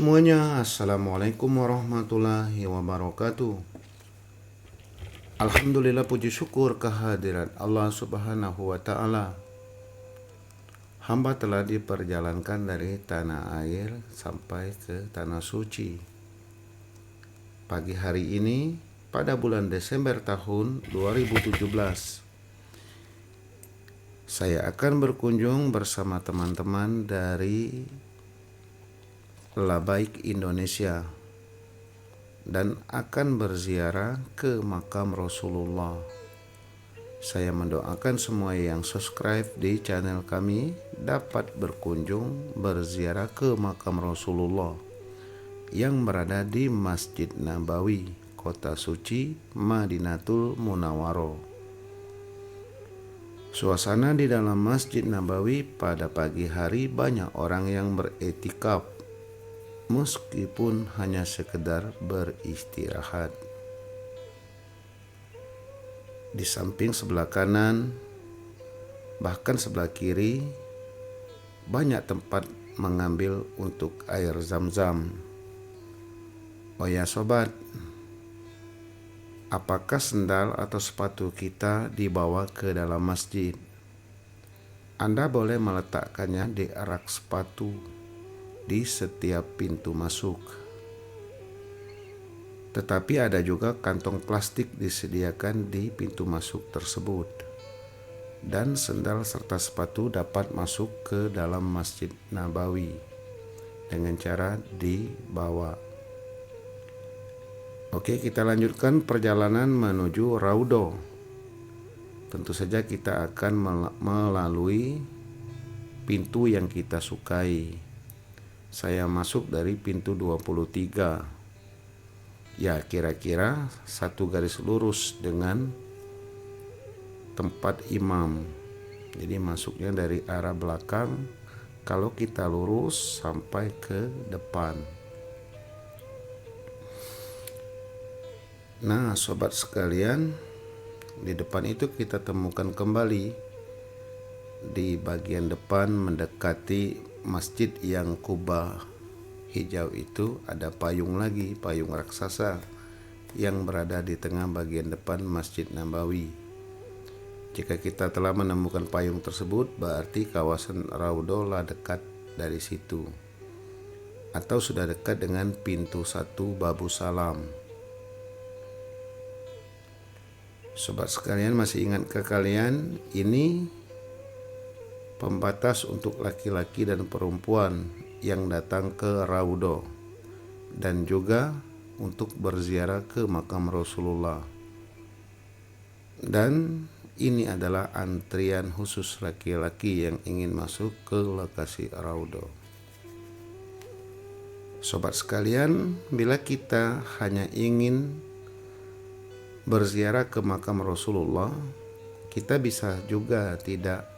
semuanya, Assalamualaikum warahmatullahi wabarakatuh. Alhamdulillah, puji syukur kehadirat Allah subhanahu wa ta'ala. Hamba telah diperjalankan dari tanah air sampai ke tanah suci. Pagi hari ini, pada bulan Desember tahun 2017, saya akan berkunjung bersama teman-teman dari Labaik Indonesia dan akan berziarah ke makam Rasulullah. Saya mendoakan semua yang subscribe di channel kami dapat berkunjung berziarah ke makam Rasulullah yang berada di Masjid Nabawi, kota suci Madinatul Munawwaroh. Suasana di dalam Masjid Nabawi pada pagi hari banyak orang yang beretikaf, meskipun hanya sekedar beristirahat. Di samping sebelah kanan, bahkan sebelah kiri, banyak tempat mengambil untuk air zam-zam. Oh ya sobat, apakah sendal atau sepatu kita dibawa ke dalam masjid? Anda boleh meletakkannya di rak sepatu di setiap pintu masuk. Tetapi ada juga kantong plastik disediakan di pintu masuk tersebut. Dan sendal serta sepatu dapat masuk ke dalam Masjid Nabawi dengan cara dibawa. Oke, kita lanjutkan perjalanan menuju Raudhah. Tentu saja kita akan melalui pintu yang kita sukai. Saya masuk dari pintu 23. Ya, kira-kira satu garis lurus dengan tempat imam. Jadi masuknya dari arah belakang, kalau kita lurus sampai ke depan. Nah, sobat sekalian, di depan itu kita temukan kembali di bagian depan mendekati masjid yang kubah hijau itu ada payung lagi, payung raksasa yang berada di tengah bagian depan Masjid Nabawi. Jika kita telah menemukan payung tersebut, berarti kawasan Raudhah dekat dari situ, atau sudah dekat dengan pintu 1 Babu Salam. Sobat sekalian, masih ingat ke kalian, ini pembatas untuk laki-laki dan perempuan yang datang ke Raudhah dan juga untuk berziarah ke makam Rasulullah. Dan ini adalah antrian khusus laki-laki yang ingin masuk ke lokasi Raudhah. Sobat sekalian, bila kita hanya ingin berziarah ke makam Rasulullah, kita bisa juga tidak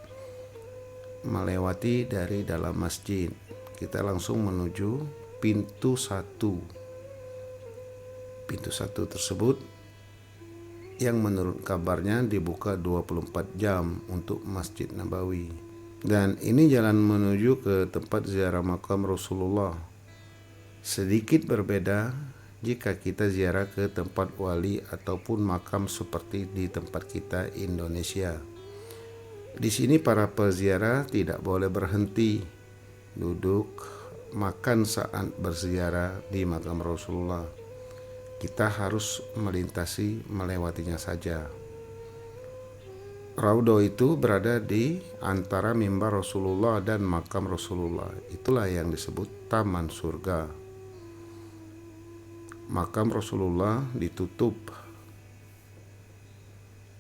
melewati dari dalam masjid. Kita langsung menuju pintu 1. Pintu 1 tersebut yang menurut kabarnya dibuka 24 jam untuk Masjid Nabawi. Dan ini jalan menuju ke tempat ziarah makam Rasulullah. Sedikit berbeda jika kita ziarah ke tempat wali ataupun makam seperti di tempat kita Indonesia. Di sini para peziarah tidak boleh berhenti duduk makan saat berziarah di makam Rasulullah. Kita harus melewatinya saja. Raudhah itu berada di antara mimbar Rasulullah dan makam Rasulullah. Itulah yang disebut taman surga. Makam Rasulullah ditutup,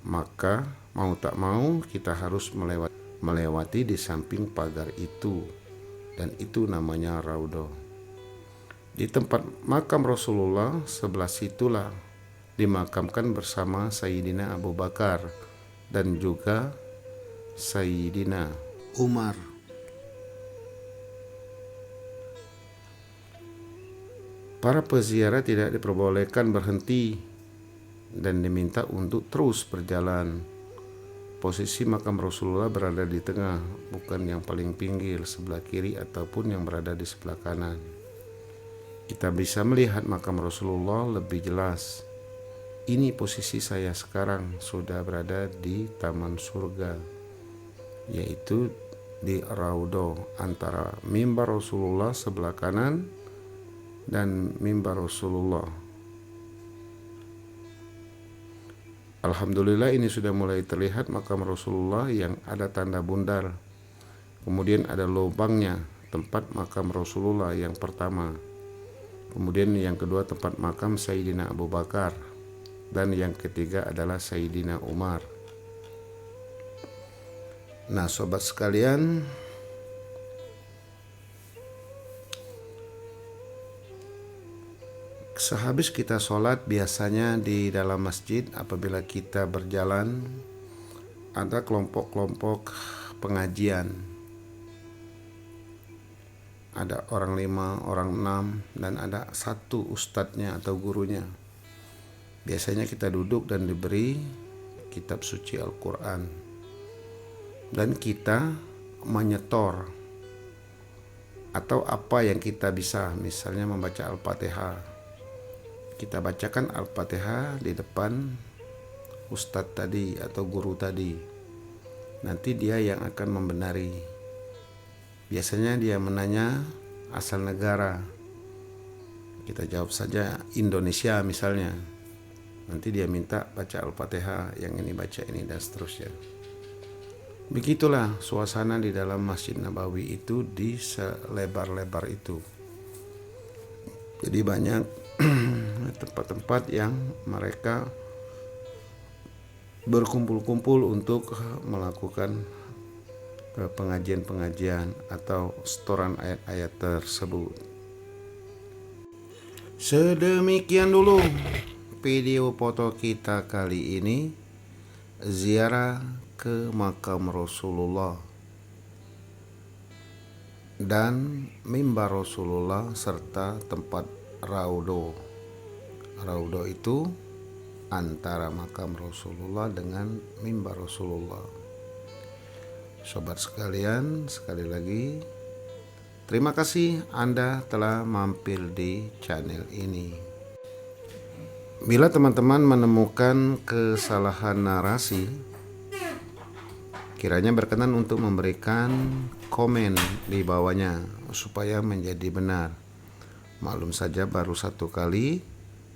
maka mau tak mau kita harus melewati di samping pagar itu, dan itu namanya Raudhah. Di tempat makam Rasulullah sebelah situlah dimakamkan bersama Sayyidina Abu Bakar dan juga Sayyidina Umar. Para peziarah tidak diperbolehkan berhenti dan diminta untuk terus berjalan. Posisi makam Rasulullah berada di tengah, bukan yang paling pinggir sebelah kiri ataupun yang berada di sebelah kanan. kita bisa melihat makam Rasulullah lebih jelas. Ini posisi saya sekarang, sudah berada di taman surga, yaitu di Raudhah, antara mimbar Rasulullah sebelah kanan dan mimbar Rasulullah. Alhamdulillah, ini sudah mulai terlihat makam Rasulullah yang ada tanda bundar. Kemudian ada lubangnya, tempat makam Rasulullah yang pertama. Kemudian yang kedua tempat makam Sayyidina Abu Bakar. Dan yang ketiga adalah Sayyidina Umar. Nah, sobat sekalian, sehabis kita sholat, biasanya di dalam masjid apabila kita berjalan, ada kelompok-kelompok pengajian. Ada orang 5, orang 6, dan ada satu ustadznya atau gurunya. Biasanya kita duduk dan diberi kitab suci Al-Quran, dan kita menyetor atau apa yang kita bisa, misalnya membaca Al-Fatihah. Kita bacakan Al-Fatihah di depan ustadz tadi atau guru tadi. Nanti dia yang akan membenari. Biasanya dia menanya asal negara. Kita jawab saja Indonesia misalnya. Nanti dia minta baca Al-Fatihah, yang ini baca ini, dan seterusnya. Begitulah suasana di dalam Masjid Nabawi itu, di selebar-lebar itu. Jadi banyak tempat-tempat yang mereka berkumpul-kumpul untuk melakukan pengajian-pengajian atau setoran ayat-ayat tersebut. Sedemikian dulu video foto kita kali ini, ziarah ke makam Rasulullah dan mimbar Rasulullah serta tempat Raudhah. Raudhah itu antara makam Rasulullah dengan mimbar Rasulullah. Sobat sekalian, sekali lagi terima kasih Anda telah mampir di channel ini. Bila teman-teman menemukan kesalahan narasi, kiranya berkenan untuk memberikan komen di bawahnya supaya menjadi benar. Maklum saja baru 1 kali,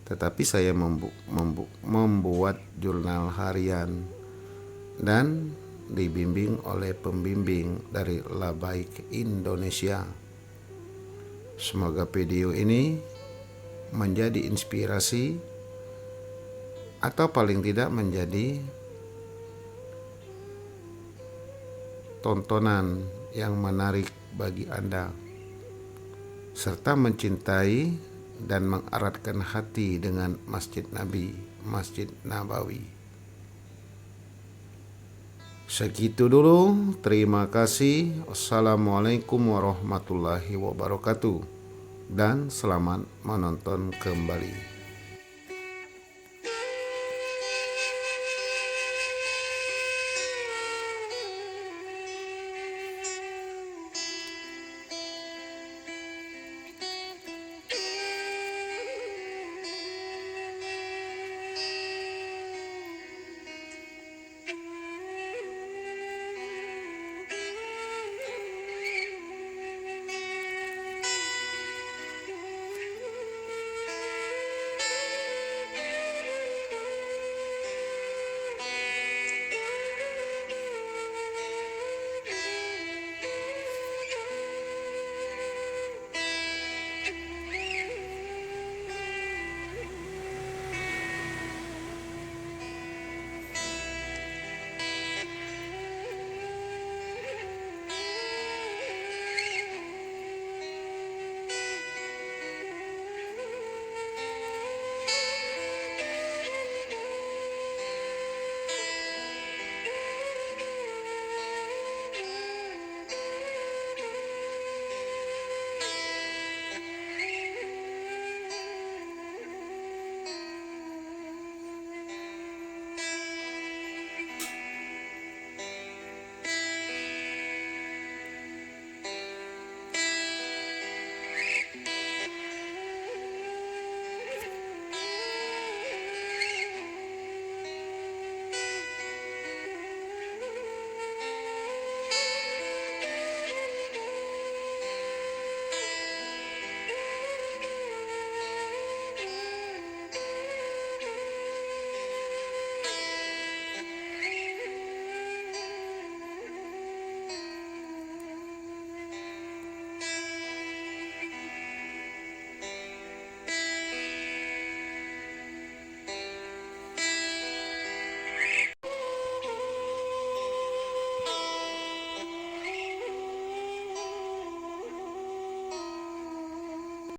tetapi saya membuat jurnal harian dan dibimbing oleh pembimbing dari Labaik Indonesia. Semoga video ini menjadi inspirasi atau paling tidak menjadi tontonan yang menarik bagi Anda, serta mencintai dan mengeratkan hati dengan Masjid Nabi, Masjid Nabawi. Segitu dulu, terima kasih. Wassalamualaikum warahmatullahi wabarakatuh, dan selamat menonton kembali.